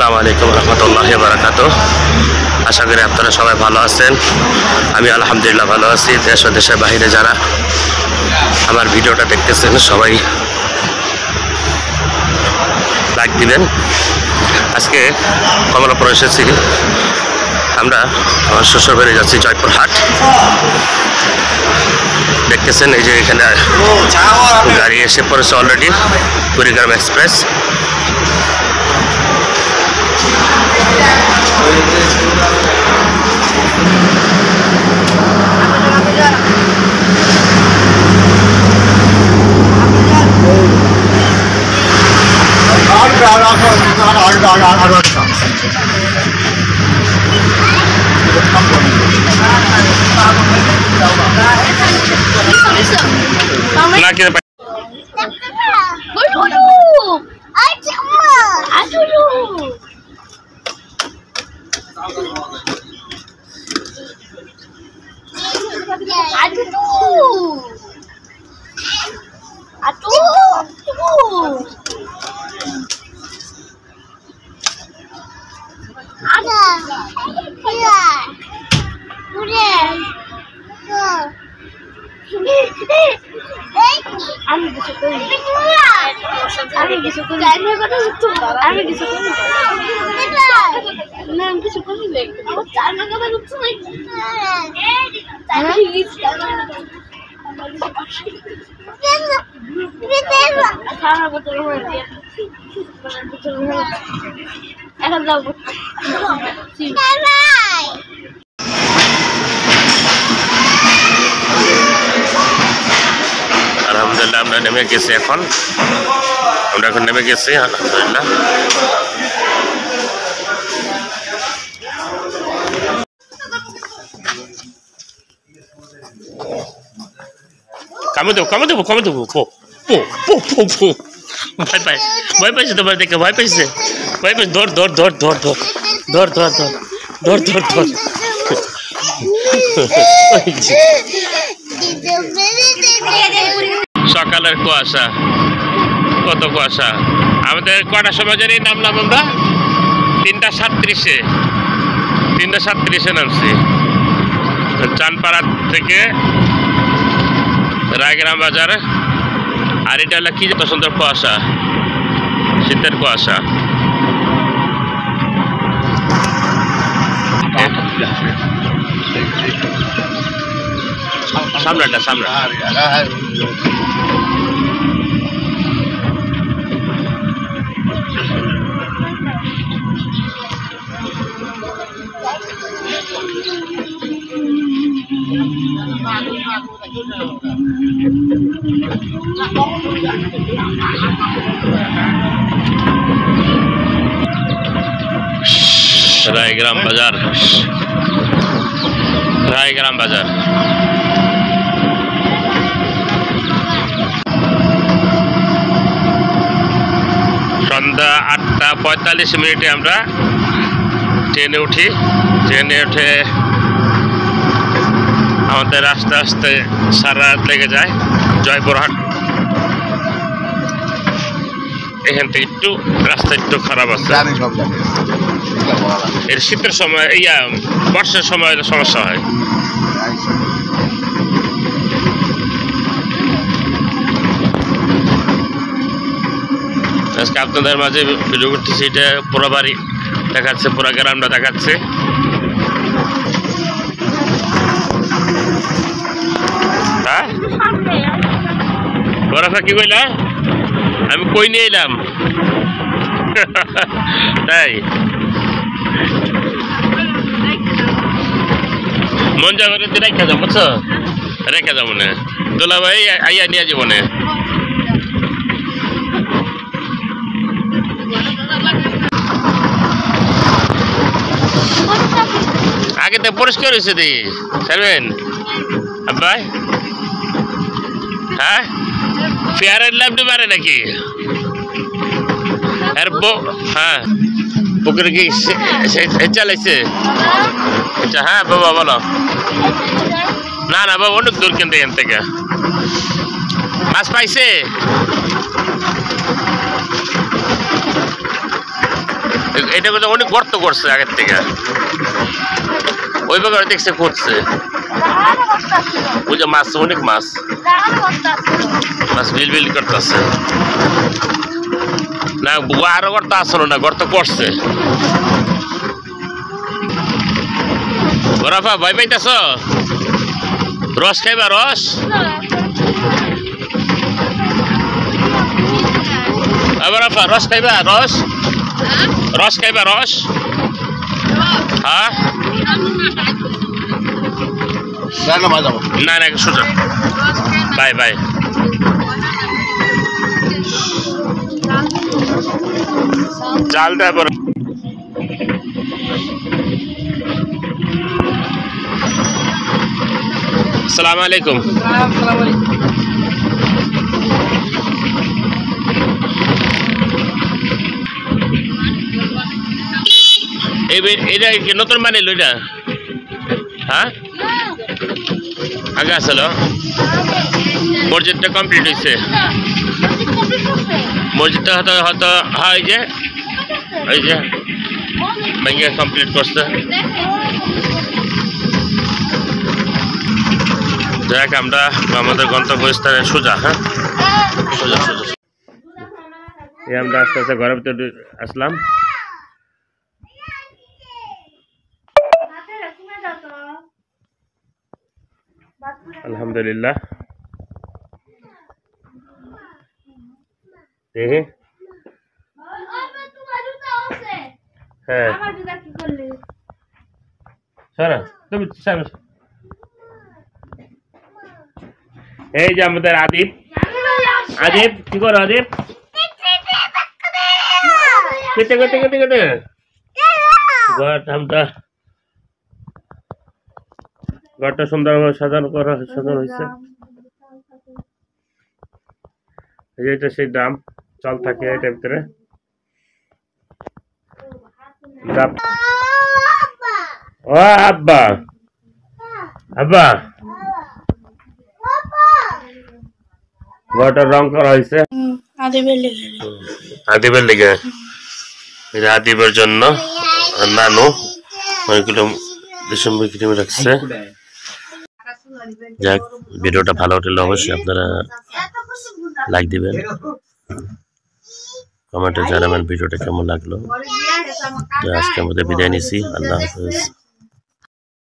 আসসালামু আলাইকুম রহমতুল্লাহি ওয়া বারাকাতুহু। আশা করি আপনারা সবাই ভালো আছেন। আমি আলহামদুলিল্লাহ ভালো আছি। দেশ ও দেশের বাইরে যারা আমার ভিডিওটা দেখতেছেন সবাই লাইক দিবেন। আজকে কমলাপুর এসেছি, আমরা আমার শ্বশুর বাড়ি যাচ্ছি জয়পুরহাট। দেখতেছেন এই যে এখানে গাড়ি এসে পড়েছে অলরেডি, কুড়িগ্রাম এক্সপ্রেস। আলহামদুলিল্লাহ আমরা নেমে গেছি, এখন নেমে গেছি আলহামদুলিল্লাহ। কমে দেবো ভয় পাইছে তোমার দেখে, ভয় পাইছে ধর সকালের কুয়াশা, কত কুয়াশা। আমাদের কটার সময় জানি নামলাম আমরা? 3:37-এ নামছি চানপাড়া থেকে রায়গ্রাম বাজার। আর এটা হলো কি যত সুন্দর কুয়াশা, শীতের কুয়াশা। সামনে রায়গ্রাম বাজার সন্ধ্যা 8:45 আমরা ট্রেনে উঠি। ট্রেনে উঠে আমাদের আস্তে আস্তে সারা রাত লেগে যায় জয়পুরহাট। এখান থেকে একটু রাস্তা একটু খারাপ আছে, এর শীতের সময় বর্ষার সময় সমস্যা হয়। আজকে আপনাদের মাঝে ভিডিও করতেছি, এটা পুরো বাড়ি দেখাচ্ছে, পুরো গ্রামটা দেখাচ্ছে। হ্যাঁ বরফা কি কইলা? আমি কই নিয়ে এলাম তাই মন যাবে রেখে যাবো, বুঝছো? রেখে যাবো না, দোলা ভাই আইয়া নিয়ে যাবো না। আগে তো পরিষ্কার হয়েছে দি ছাড়বেন আব্বাই। হ্যাঁ ফেয়ারের লাভটি পারে নাকি? হ্যাঁ পুকুরে কি চালাইছে? আচ্ছা হ্যাঁ বাবা বলো। না বাবা অনেক দূর কিন্তু এখান থেকে। মাছ পাইছে? এটা এটা কোথাও অনেক গর্ত করছে আগের থেকে ওই বাগানে দেখছে করছে ওই যে মাছ অনেক মাছ মাছ বিল বিল করতেছে না আরো গর্ত আসলো না গর্ত করছে বরাফা ভয় পাইতেছ রস খাইবা রস বরাফা রস খাইবা রস রস খাইবা রস হ্যাঁ না না সোজা বাই বাই চালটা বড় আসসালামু আলাইকুম এটা নতুন বানাইলো এটা হ্যাঁ আগে আসলো মসজিদটা কমপ্লিট হয়েছে মসজিদটা হয়তো হয়তো হয় যে ওই যে ভেঙে কমপ্লিট করছে যাক আমরা আমাদের গন্তব্যস্থানে সোজা হ্যাঁ সোজা সোজা এই আমরা আস্তে আস্তে ঘরের ভিতরে আসলাম আলহামদুলিল্লাহ হ্যাঁ তুমি এই যে আমাদের আদিব আদিব কি করো আদিব কেটে কেটে কেটে কেটে ঘরটা সুন্দরভাবে সাজানো হয়েছে এটা সেই ড্রাম জল থাকে এটার ভিতরে ও আব্বা আব্বা ঘরটার রং করা হয়েছে আদিবের লেগে আদিবের জন্য নানু অনেকগুলো ডিসেম্বর ক্রিমে রাখছে যাক ভিডিওটা ভালো হলে অবশ্যই আপনারা লাইক দিবেন কমেন্টে জানাবেন ভিডিওটা কেমন লাগলো আজকে আমাদের বিদায় নিছি আল্লাহ হাফেজ